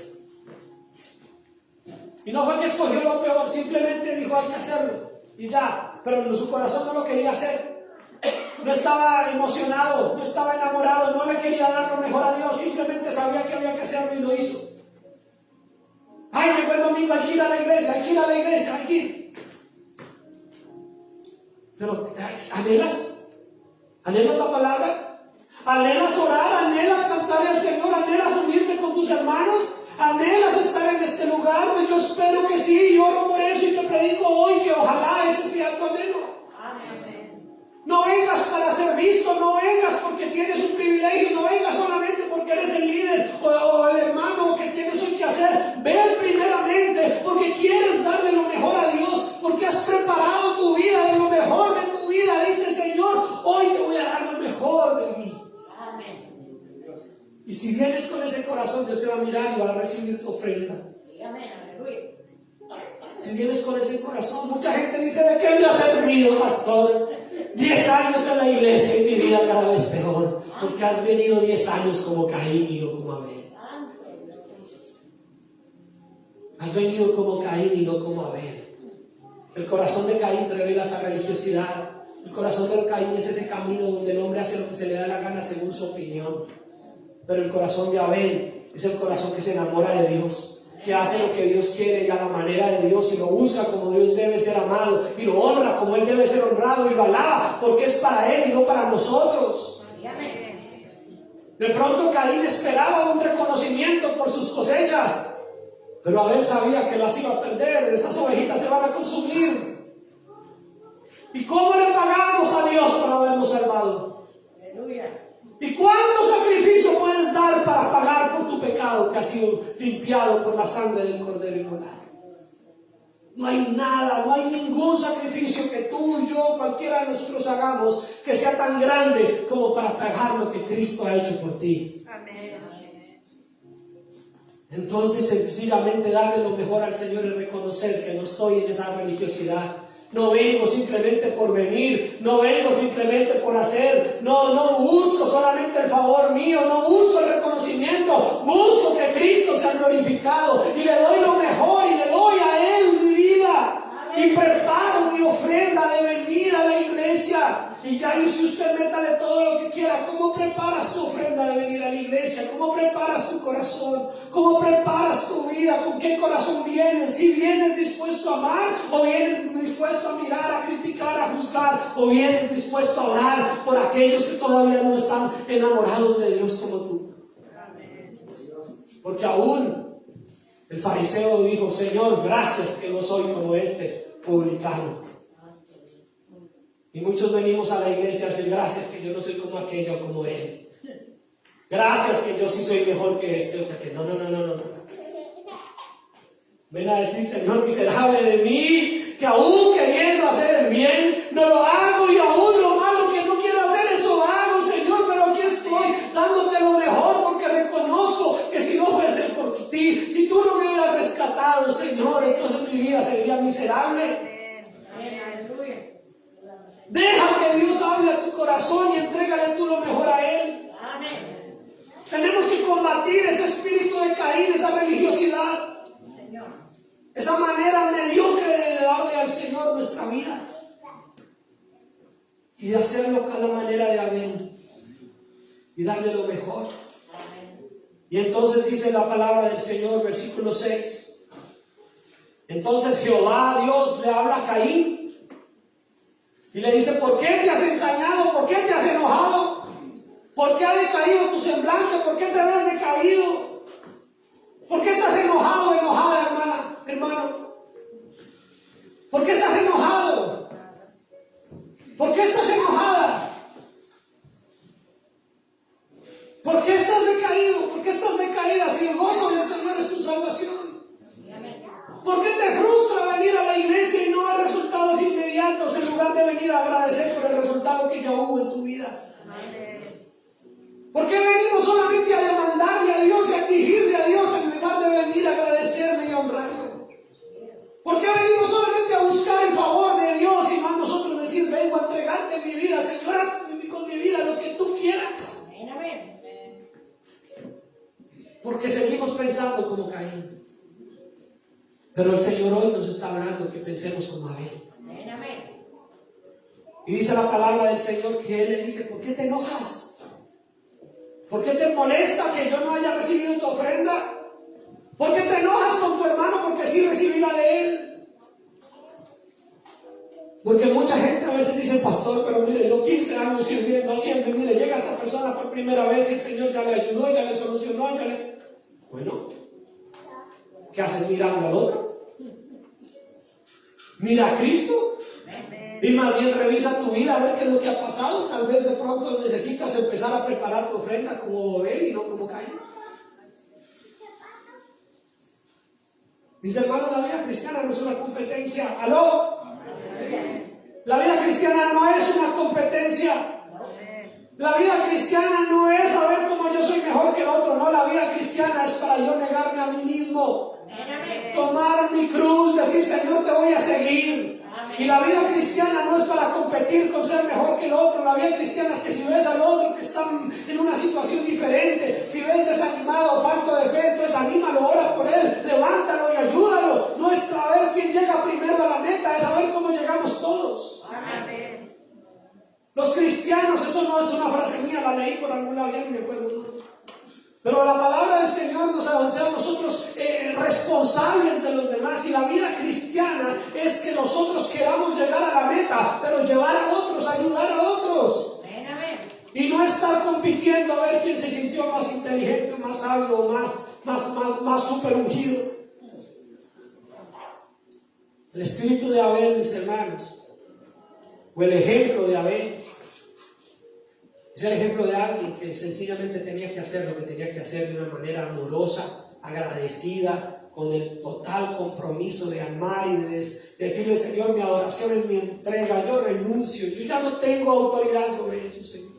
Y no fue que escogió lo peor, simplemente dijo, hay que hacerlo. Y ya, pero en su corazón no lo quería hacer. No estaba emocionado, no estaba enamorado, no le quería dar lo mejor a Dios, simplemente sabía que había que hacerlo y lo hizo. Ay, llegó el domingo, hay que ir a la iglesia, hay que ir a la iglesia, hay que ir. Pero, ¿anhelas? ¿Anhelas la palabra? ¿Anhelas orar? ¿Anhelas cantarle al Señor? ¿Anhelas unirte con tus hermanos? ¿Anhelas estar en este lugar? Pues yo espero que sí, y oro por eso y te predico hoy que ojalá ese sea tu anhelo. Amén. No vengas para ser visto, no vengas porque tienes un privilegio, no vengas solamente porque porque eres el líder o el hermano que tienes hoy que hacer. Ven primeramente porque quieres darle lo mejor a Dios, porque has preparado tu vida de lo mejor de tu vida. Dice Señor, hoy te voy a dar lo mejor de mí. Amén. Y si vienes con ese corazón, Dios te va a mirar y va a recibir tu ofrenda. Amén. Aleluya. Si vienes con ese corazón, mucha gente dice, ¿de qué me ha servido, pastor? 10 años en la iglesia y mi vida cada vez peor, porque has venido 10 años como Caín y no como Abel. Has venido como Caín y no como Abel. El corazón de Caín revela esa religiosidad. El corazón de Caín es ese camino donde el hombre hace lo que se le da la gana según su opinión. Pero el corazón de Abel es el corazón que se enamora de Dios, que hace lo que Dios quiere y a la manera de Dios, y lo busca como Dios debe ser amado, y lo honra como Él debe ser honrado, y lo alaba porque es para Él y no para nosotros. De pronto Caín esperaba un reconocimiento por sus cosechas, pero Abel sabía que las iba a perder. Esas ovejitas se van a consumir. ¿Y cómo le pagamos a Dios por habernos salvado? Aleluya. ¿Y cuánto sacrificio puedes dar para pagar por tu pecado que ha sido limpiado por la sangre del Cordero Inmolado? No hay nada, no hay ningún sacrificio que tú y yo, cualquiera de nosotros hagamos, que sea tan grande como para pagar lo que Cristo ha hecho por ti. Amén. Entonces, sencillamente darle lo mejor al Señor y reconocer que no estoy en esa religiosidad. No vengo simplemente por venir, no vengo simplemente por hacer, no busco solamente el favor mío, no busco el reconocimiento, busco que Cristo sea glorificado y le doy lo mejor y le doy a Él mi vida. Y preparo mi ofrenda de venir a la iglesia. Y ya dice usted, métale todo lo que quiera. ¿Cómo preparas tu ofrenda de venir a la iglesia? ¿Cómo preparas tu corazón? ¿Cómo preparas tu vida? ¿Con qué corazón vienes? Si vienes dispuesto a amar, o vienes dispuesto a mirar, a criticar, a juzgar, o vienes dispuesto a orar por aquellos que todavía no están enamorados de Dios como tú. Porque aún el fariseo dijo, Señor, gracias que no soy como este publicano. Y muchos venimos a la iglesia a decir, gracias que yo no soy como aquella o como él. Gracias que yo sí soy mejor que este o que aquel. No. Ven a decir, Señor, miserable de mí, que aún queriendo hacer el bien, no lo hago, y aún lo malo que no quiero hacer, eso hago, Señor, pero aquí estoy dándote lo mejor, porque reconozco que si no fuese por ti, si tú no me hubieras rescatado, Señor, entonces mi vida sería miserable. Deja que Dios hable a tu corazón y entrégale tú lo mejor a Él. Amén. Tenemos que combatir ese espíritu de Caín, esa religiosidad, esa manera mediocre de darle al Señor nuestra vida, y de hacerlo a la manera de Abel y darle lo mejor. Y entonces dice la palabra del Señor, versículo 6. Entonces Jehová, Dios, le habla a Caín y le dice, ¿por qué te has ensañado? ¿Por qué te has enojado? ¿Por qué ha decaído tu semblante? ¿Por qué te ves decaído? ¿Por qué estás enojado, enojada, hermano? ¿Por qué estás enojado? ¿Por qué estás enojada? ¿Por qué estás decaído? ¿Por qué estás decaída si el gozo del Señor es tu salvación? ¿Por qué te frustra venir a la iglesia y no hay resultados inmediatos en lugar de venir a agradecer por el resultado que ya hubo en tu vida? ¿Por qué venimos solamente a demandarle a Dios y a exigirle a Dios en lugar de venir a agradecerle y a honrarlo? ¿Por qué venimos solamente a buscar el favor de Dios y más nosotros decir, vengo a entregarte mi vida, Señor, haz con mi vida lo que tú quieras? Porque seguimos pensando como Caín. Pero el Señor hoy nos está hablando que pensemos como Abel. Y dice la palabra del Señor que Él le dice, ¿por qué te enojas? ¿Por qué te molesta que yo no haya recibido tu ofrenda? ¿Por qué te enojas con tu hermano porque sí recibí la de él? Porque mucha gente a veces dice, pastor, pero mire, yo 15 años sirviendo, haciendo, y mire, llega esta persona por primera vez y el Señor ya le ayudó, ya le solucionó, ya le... Bueno, ¿qué haces mirando al otro? Mira a Cristo. Y más bien revisa tu vida a ver qué es lo que ha pasado. Tal vez de pronto necesitas empezar a preparar tu ofrenda como Abel y no como Caín. Mis hermanos, la vida cristiana no es una competencia. ¿Aló? La vida cristiana no es una competencia. La vida cristiana no es saber cómo yo soy mejor que el otro. No, la vida cristiana es para yo negarme a mí mismo, tomar mi cruz, decir: Señor, te voy a seguir. Y la vida cristiana no es para competir con ser mejor que el otro. La vida cristiana es que si ves al otro que está en una situación diferente, si ves desanimado, falto de fe, entonces anímalo, ora por él, levántalo y ayúdalo. No es saber quién llega primero a la meta, es saber cómo llegamos todos. Amén. Los cristianos, eso no es una frase mía, la leí por algún lado, ya no me acuerdo, ¿no? Pero la palabra del Señor nos hace a nosotros responsables de los demás. Y la vida cristiana es que nosotros queramos llegar a la meta, pero llevar a otros, ayudar a otros. Y no estar compitiendo a ver quién se sintió más inteligente, más sabio, más super ungido. El espíritu de Abel, mis hermanos, o el ejemplo de Abel, es el ejemplo de alguien que sencillamente tenía que hacer lo que tenía que hacer de una manera amorosa, agradecida, con el total compromiso de amar y de decirle: Señor, mi adoración es mi entrega, yo renuncio, yo ya no tengo autoridad sobre eso, Señor.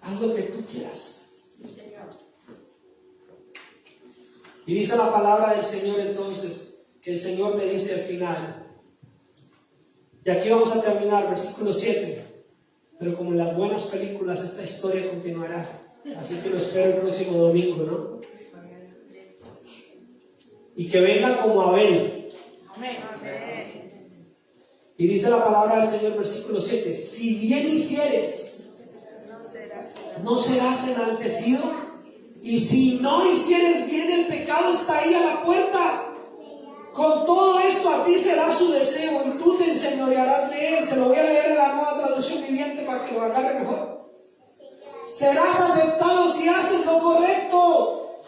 Haz lo que tú quieras. Y dice la palabra del Señor entonces, que el Señor le dice al final, y aquí vamos a terminar, versículo 7. Pero como en las buenas películas, esta historia continuará. Así que lo espero el próximo domingo, ¿no? Y que venga como Abel. Y dice la palabra del Señor, versículo 7. Si bien hicieres, no serás enaltecido. Y si no hicieres bien, el pecado está ahí a la puerta. Con todo esto a ti será su deseo y tú te enseñorearás de él. Se lo voy a leer en la Nueva Traducción Viviente para que lo agarre mejor. Serás aceptado si haces lo correcto.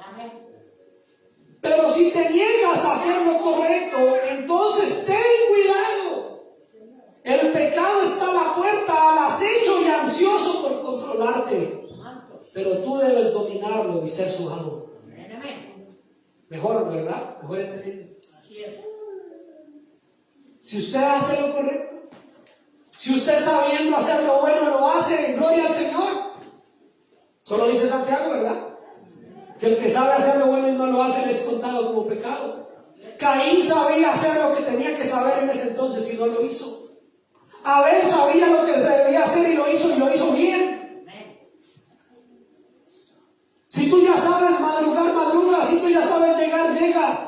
Pero si te niegas a hacer lo correcto, entonces ten cuidado. El pecado está a la puerta, al acecho y ansioso por controlarte. Pero tú debes dominarlo y ser su amo. Mejor, ¿verdad? Mejor entendido. Si usted hace lo correcto, si usted sabiendo hacer lo bueno lo hace, gloria al Señor. Solo dice Santiago, ¿verdad? Que el que sabe hacer lo bueno y no lo hace le es contado como pecado. Caín sabía hacer lo que tenía que saber en ese entonces y no lo hizo. Abel sabía lo que debía hacer y lo hizo bien. Si tú ya sabes madrugar, madruga. Si tú ya sabes llegar, llega.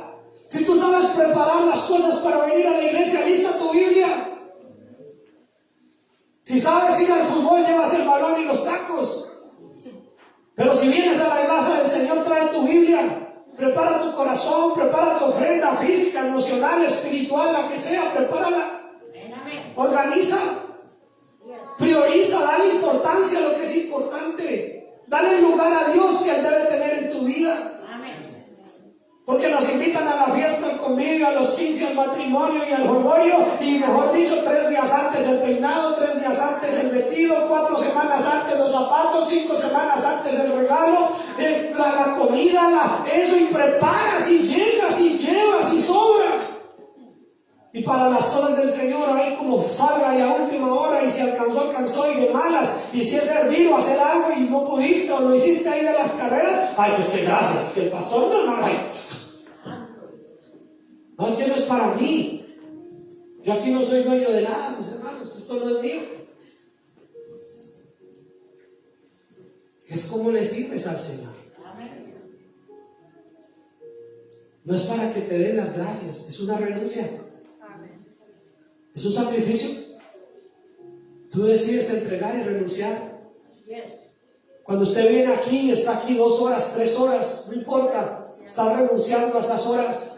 Si tú sabes preparar las cosas para venir a la iglesia, lista tu Biblia. Si sabes ir al fútbol, llevas el balón y los tacos. Pero si vienes a la casa del Señor, trae tu Biblia. Prepara tu corazón, prepara tu ofrenda física, emocional, espiritual, la que sea, prepárala. Organiza. Prioriza, dale importancia a lo que es importante. Dale lugar a Dios que Él debe tener en tu vida. Porque nos invitan a la fiesta, al convivio, a los 15, al matrimonio y al jolgorio. Y mejor dicho, 3 días antes el peinado, 3 días antes el vestido, 4 semanas antes los zapatos, 5 semanas antes el regalo, la comida, eso. Y preparas y llegas y llevas y sobra. Y para las cosas del Señor, ahí como salga y a última hora, y si alcanzó y de malas, y si es servir o hacer algo y no pudiste o lo hiciste ahí de las carreras, ay, pues que gracias, que el pastor no, ay. No, es que no es para mí. Yo aquí no soy dueño de nada, mis hermanos, esto no es mío. Es como le sirves al Señor. No es para que te den las gracias, es una renuncia. Es un sacrificio. Tú decides entregar y renunciar. Cuando usted viene aquí y está aquí 2 horas, 3 horas, no importa, está renunciando a esas horas.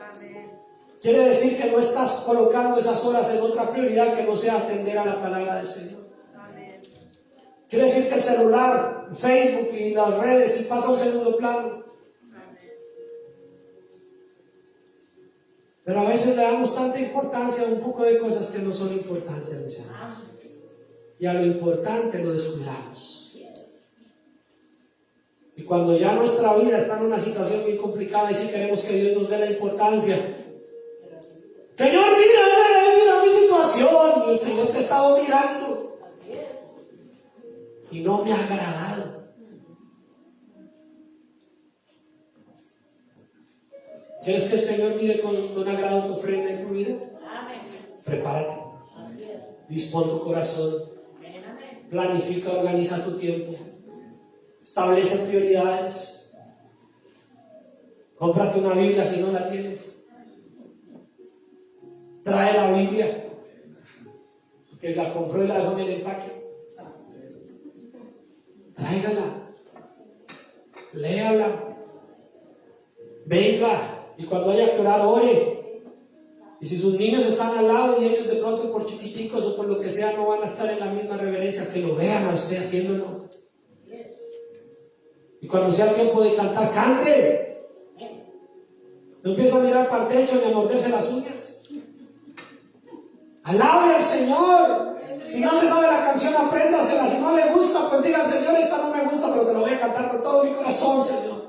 Quiere decir que no estás colocando esas horas en otra prioridad que no sea atender a la palabra del Señor. Quiere decir que el celular, Facebook y las redes y pasa a un segundo plano. Pero a veces le damos tanta importancia a un poco de cosas que no son importantes, mis hermanos. Y a lo importante lo descuidamos. Y cuando ya nuestra vida está en una situación muy complicada y si queremos que Dios nos dé la importancia, Señor, mira mi situación. Y el Señor te ha estado mirando y no me ha agradado. ¿Quieres que el Señor mire con agrado tu ofrenda en tu vida? Prepárate. Dispón tu corazón. Planifica, organiza tu tiempo. Establece prioridades. Cómprate una Biblia si no la tienes. Trae la Biblia. Que la compró y la dejó en el empaque. Tráigala. Léala. Venga. Y cuando haya que orar, ore. Y si sus niños están al lado y ellos de pronto por chiquiticos o por lo que sea no van a estar en la misma reverencia, que lo vean a usted haciéndolo. Y cuando sea el tiempo de cantar, cante. No empieza a mirar para el techo ni a morderse las uñas. Alabe al Señor. Si no se sabe la canción, apréndasela. Si no le gusta, pues diga, Señor, esta no me gusta, pero te lo voy a cantar con todo mi corazón, Señor.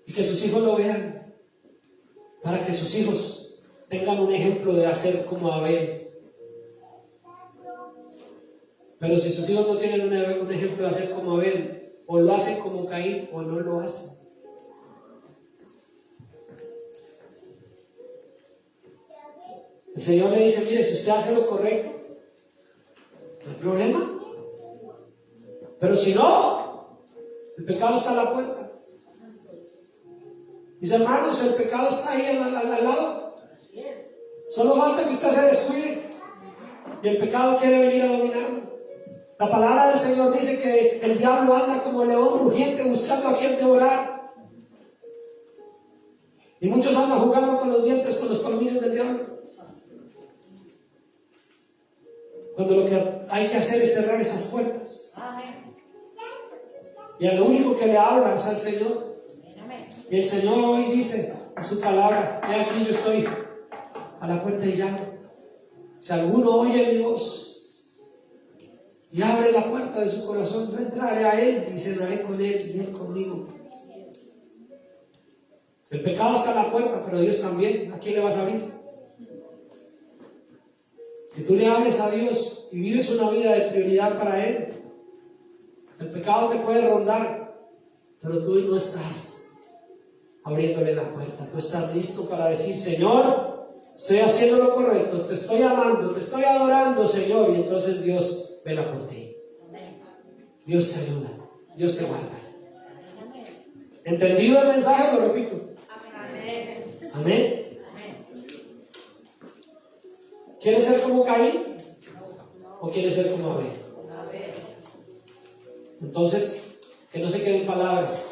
Y que sus hijos lo vean, para que sus hijos tengan un ejemplo de hacer como Abel. Pero si sus hijos no tienen un ejemplo de hacer como Abel, o lo hacen como Caín o no lo hacen. El Señor le dice, mire, si usted hace lo correcto, no hay problema. Pero si no, el pecado está a la puerta. Mis hermanos, el pecado está ahí al lado. Solo falta que usted se descuide. Y el pecado quiere venir a dominarlo. La palabra del Señor dice que el diablo anda como el león rugiente buscando a quien devorar. Y muchos andan jugando con los dientes, con los colmillos del diablo. Cuando lo que hay que hacer es cerrar esas puertas. Y a lo único que le habla es al Señor. Y el Señor hoy dice en su palabra, he aquí yo estoy a la puerta y llamo. Si alguno oye mi voz y abre la puerta de su corazón, yo entraré a Él y cenaré con Él y Él conmigo. El pecado está a la puerta, pero Dios también. ¿A quién le vas a abrir? Si tú le abres a Dios y vives una vida de prioridad para Él, el pecado te puede rondar, pero tú no estás abriéndole la puerta. Tú estás listo para decir, Señor, estoy haciendo lo correcto, te estoy amando, te estoy adorando, Señor. Y entonces Dios vela por ti. Dios te ayuda, Dios te guarda. ¿Entendido el mensaje? Lo repito. Amén. ¿Quieres ser como Caín? ¿O quieres ser como Abel? Entonces, que no se queden palabras.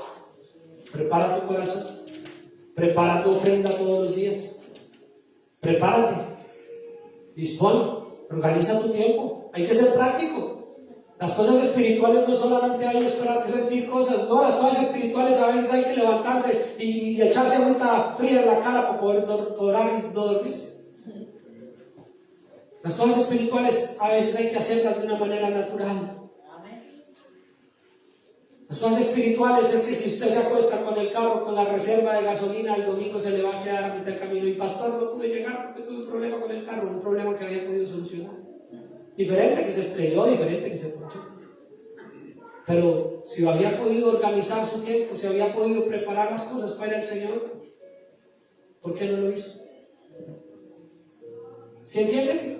Prepara tu corazón. Prepara tu ofrenda todos los días. Prepárate. Dispón. Organiza tu tiempo. Hay que ser práctico. Las cosas espirituales no solamente hay que esperar que sentir cosas. No, las cosas espirituales a veces hay que levantarse y echarse agüita fría en la cara para poder orar y no dormirse. Las cosas espirituales a veces hay que hacerlas de una manera natural. Las cosas espirituales es que si usted se acuesta con el carro, con la reserva de gasolina, el domingo se le va a quedar a mitad del camino. Y pastor, no pude llegar porque tuve un problema con el carro, un problema que había podido solucionar. Diferente que se estrelló, diferente que se ponchó. Pero si había podido organizar su tiempo, si había podido preparar las cosas para el Señor, ¿por qué no lo hizo? ¿Sí entiendes?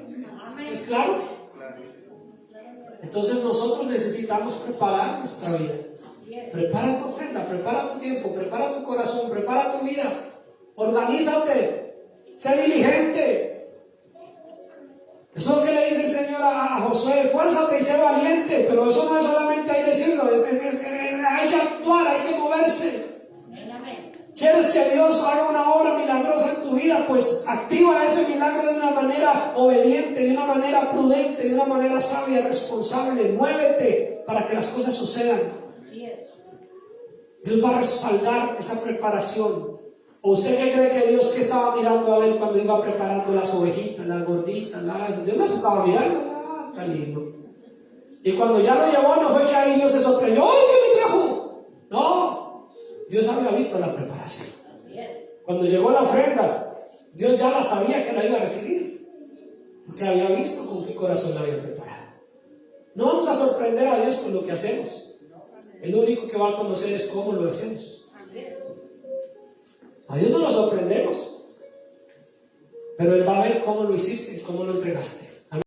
¿Es claro? Entonces nosotros necesitamos preparar nuestra vida. Prepara tu ofrenda, prepara tu tiempo, prepara tu corazón, prepara tu vida. Organízate, sé diligente. Eso es lo que le dice el Señor a Josué: esfuérzate y sé valiente. Pero eso no es solamente ahí decirlo, hay que actuar, hay que moverse. ¿Quieres que Dios haga una obra milagrosa en tu vida? Pues activa ese milagro de una manera obediente, de una manera prudente, de una manera sabia, responsable. Muévete para que las cosas sucedan. Dios va a respaldar esa preparación ¿O usted qué cree que Dios que estaba mirando a ver cuando iba preparando las ovejitas, las gorditas, Dios las estaba mirando? Ah, está lindo. Y cuando ya lo llevó, no fue que ahí Dios se sorprendió, ¡ay, qué me trajo! No, Dios había visto la preparación. Así es. Cuando llegó la ofrenda, Dios ya la sabía que la iba a recibir, porque había visto con qué corazón la había preparado. No vamos a sorprender a Dios con lo que hacemos. El único que va a conocer es cómo lo hacemos. Así es. A Dios no lo sorprendemos, pero Él va a ver cómo lo hiciste, cómo lo entregaste.